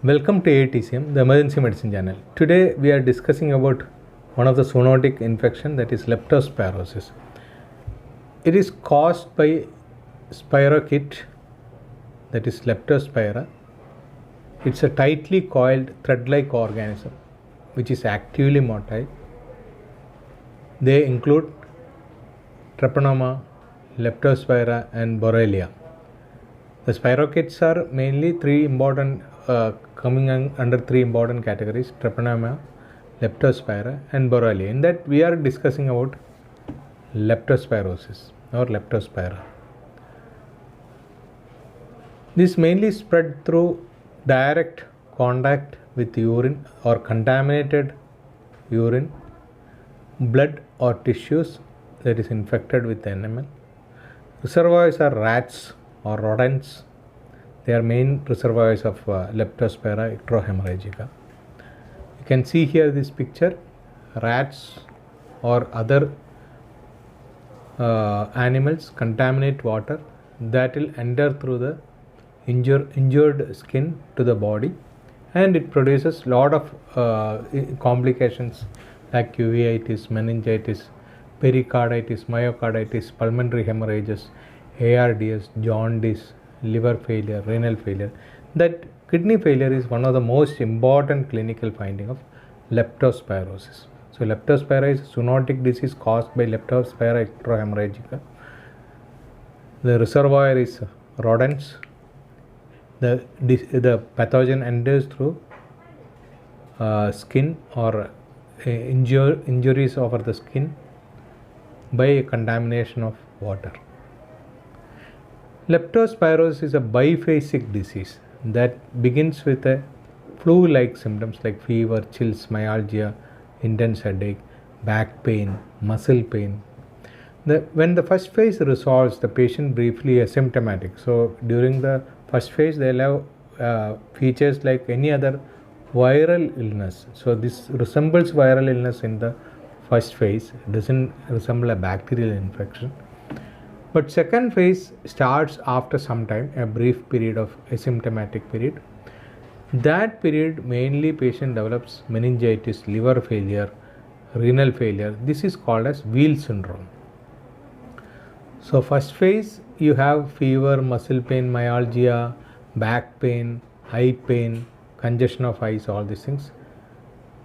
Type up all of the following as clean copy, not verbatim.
Welcome to AATCM, the Emergency Medicine Channel. Today we are discussing about one of the zoonotic infection, that is leptospirosis. It is caused by spirochete, that is Leptospira. It's a tightly coiled thread-like organism which is actively motile. They include Treponema, Leptospira and Borrelia. The spirochetes are mainly coming under three important categories: Treponema, Leptospira and Borrelia. In that we are discussing about leptospirosis or Leptospira. This mainly spread through direct contact with urine or contaminated urine, blood or tissues that is infected with enamel. Reservoirs are rats or rodents. They are main reservoirs of Leptospira ectohemorrhagica. You can see here this picture. Rats or other animals contaminate water that will enter through the injured skin to the body, and it produces lot of complications like uveitis, meningitis, pericarditis, myocarditis, pulmonary hemorrhages, ARDS, jaundice, liver failure, renal failure. That kidney failure is one of the most important clinical finding of leptospirosis. So Leptospira is a zoonotic disease caused by Leptospira ectohemorrhagica. The reservoir is rodents. The pathogen enters through skin or injuries over the skin by a contamination of water. Leptospirosis is a biphasic disease that begins with a flu-like symptoms like fever, chills, myalgia, intense headache, back pain, muscle pain. When the first phase resolves, the patient briefly asymptomatic. So during the first phase, they'll have features like any other viral illness. So this resembles viral illness in the first phase. It doesn't resemble a bacterial infection. But second phase starts after some time, a brief period of asymptomatic period. That period mainly patient develops meningitis, liver failure, renal failure. This is called as wheel syndrome. So first phase you have fever, muscle pain, myalgia, back pain, eye pain, congestion of eyes, all these things.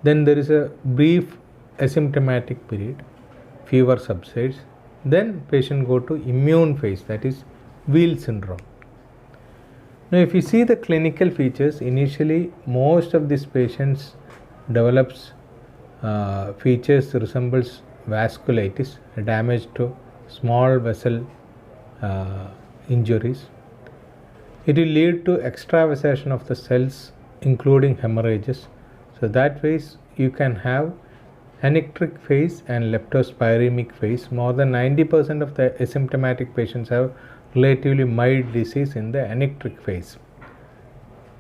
Then there is a brief asymptomatic period, fever subsides. Then patient go to immune phase, that is wheel syndrome. Now if you see the clinical features, initially most of these patients develops features resembles vasculitis, damage to small vessel injuries. It will lead to extravasation of the cells including hemorrhages. So that phase you can have anectric phase and leptospiremic phase. More than 90% of the asymptomatic patients have relatively mild disease in the anectric phase.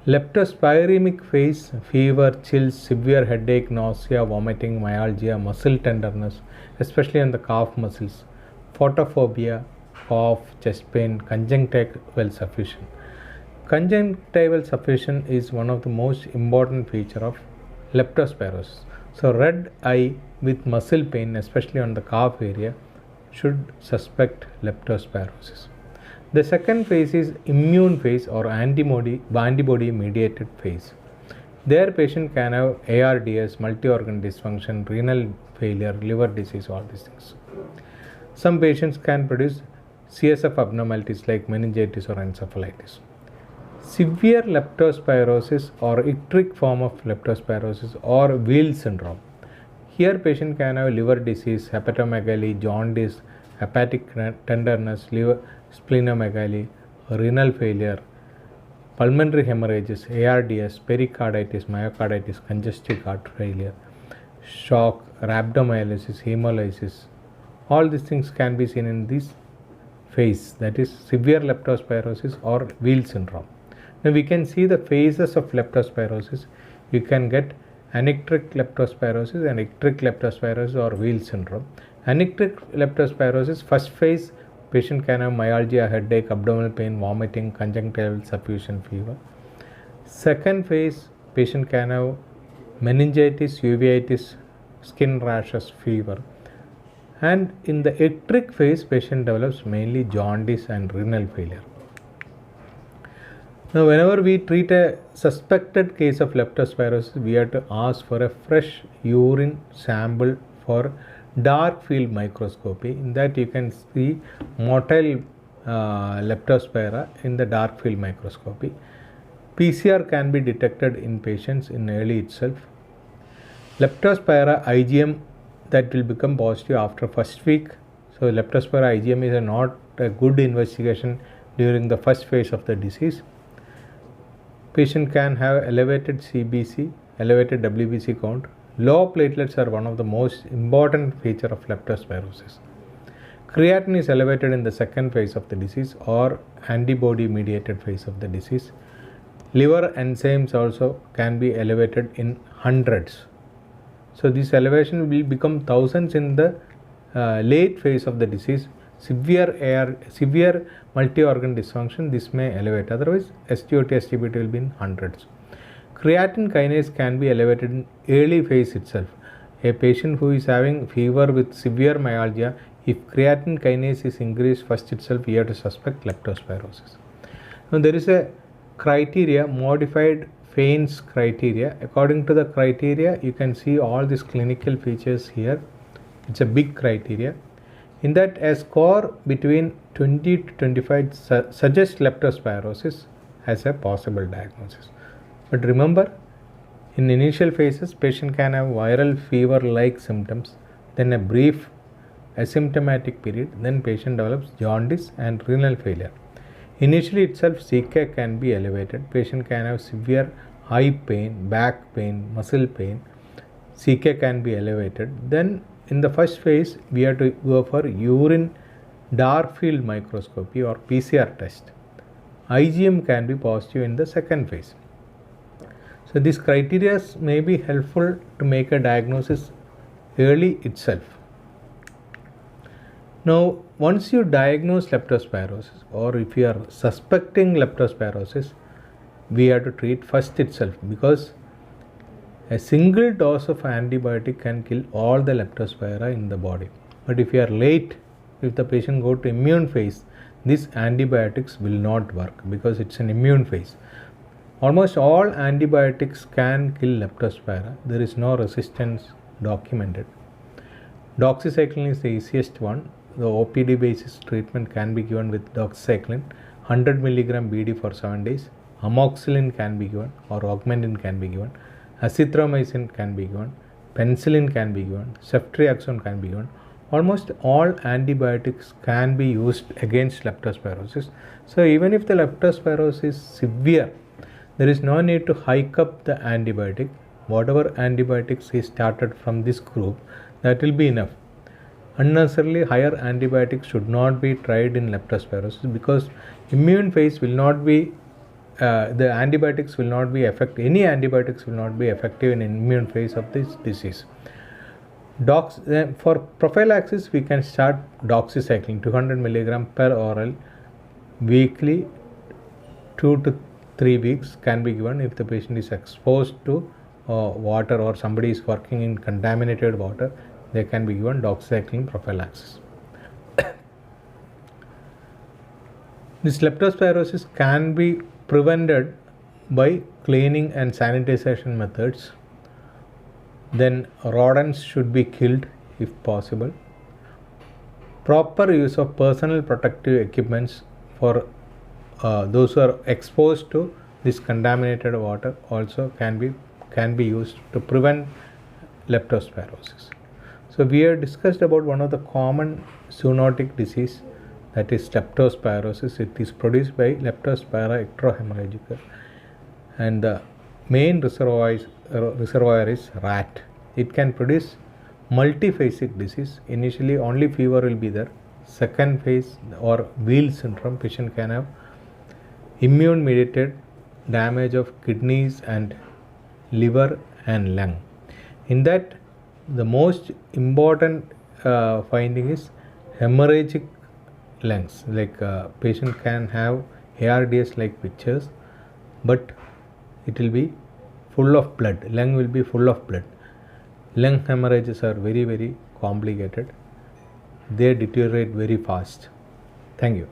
Leptospiremic phase, fever, chills, severe headache, nausea, vomiting, myalgia, muscle tenderness, especially on the calf muscles, photophobia, cough, chest pain, conjunctival suffusion. Conjunctival suffusion is one of the most important feature of leptospirosis. So red eye with muscle pain, especially on the calf area, should suspect leptospirosis. The second phase is immune phase or antibody mediated phase. There patient can have ARDS, multi-organ dysfunction, renal failure, liver disease, all these things. Some patients can produce CSF abnormalities like meningitis or encephalitis. Severe leptospirosis or icteric form of leptospirosis or wheel syndrome. Here patient can have liver disease, hepatomegaly, jaundice, hepatic tenderness, liver splenomegaly, renal failure, pulmonary hemorrhages, ARDS, pericarditis, myocarditis, congestive heart failure, shock, rhabdomyolysis, hemolysis. All these things can be seen in this phase, that is severe leptospirosis or wheel syndrome. Now we can see the phases of leptospirosis. You can get anectric leptospirosis and icteric leptospirosis or wheel syndrome. Anectric leptospirosis, first phase, patient can have myalgia, headache, abdominal pain, vomiting, conjunctival suffusion, fever. Second phase, patient can have meningitis, uveitis, skin rashes, fever. And in the ectric phase, patient develops mainly jaundice and renal failure. Now, whenever we treat a suspected case of leptospirosis, we have to ask for a fresh urine sample for dark field microscopy. In that, you can see motile leptospira in the dark field microscopy. PCR can be detected in patients in early itself. Leptospira IgM that will become positive after first week. So, leptospira IgM is not a good investigation during the first phase of the disease. Patient can have elevated CBC, elevated WBC count. Low platelets are one of the most important feature of leptospirosis. Creatinine is elevated in the second phase of the disease or antibody mediated phase of the disease. Liver enzymes also can be elevated in hundreds. So this elevation will become thousands in the late phase of the disease. Severe multi-organ dysfunction, this may elevate. Otherwise, SGOT, SGPT will be in hundreds. Creatine kinase can be elevated in early phase itself. A patient who is having fever with severe myalgia, if creatine kinase is increased first itself, we have to suspect leptospirosis. Now there is a criteria, modified Fain's criteria. According to the criteria, you can see all these clinical features here. It's a big criteria. In that, a score between 20 to 25 suggests leptospirosis as a possible diagnosis. But remember, in initial phases, patient can have viral fever-like symptoms, then a brief asymptomatic period, then patient develops jaundice and renal failure. Initially itself, CK can be elevated. Patient can have severe eye pain, back pain, muscle pain. CK can be elevated. Then in the first phase, we have to go for urine dark field microscopy or PCR test. IgM can be positive in the second phase. So these criteria may be helpful to make a diagnosis early itself. Now, once you diagnose leptospirosis or if you are suspecting leptospirosis, we have to treat first itself, because a single dose of antibiotic can kill all the leptospira in the body. But if you are late, if the patient go to immune phase, these antibiotics will not work because it's an immune phase. Almost all antibiotics can kill leptospira. There is no resistance documented. Doxycycline is the easiest one. The OPD basis treatment can be given with doxycycline, 100 mg BD for 7 days. Amoxicillin can be given or augmentin can be given. Azithromycin can be given. Penicillin can be given. Ceftriaxone can be given. Almost all antibiotics can be used against leptospirosis. So even if the leptospirosis is severe, there is no need to hike up the antibiotic. Whatever antibiotics is started from this group, that will be enough. Unnecessarily higher antibiotics should not be tried in leptospirosis, because immune phase will not be the antibiotics will not be effective. Any antibiotics will not be effective in immune phase of this disease. For prophylaxis, we can start doxycycline 200 mg per oral weekly, 2 to 3 weeks can be given. If the patient is exposed to water or somebody is working in contaminated water, they can be given doxycycline prophylaxis. This leptospirosis can be prevented by cleaning and sanitization methods. Then rodents should be killed if possible. Proper use of personal protective equipments for those who are exposed to this contaminated water also can be used to prevent leptospirosis. So we have discussed about one of the common zoonotic disease, that is leptospirosis. It is produced by Leptospira ectrohemorrhagica, and the main reservoir is rat. It can produce multiphasic disease. Initially only fever will be there. Second phase or wheel syndrome, patient can have immune mediated damage of kidneys and liver and lung. In that, the most important finding is hemorrhagic lungs. Like patient can have ARDS like pictures, but it will be full of blood. Lung will be full of blood. Lung hemorrhages are very, very complicated. They deteriorate very fast. Thank you.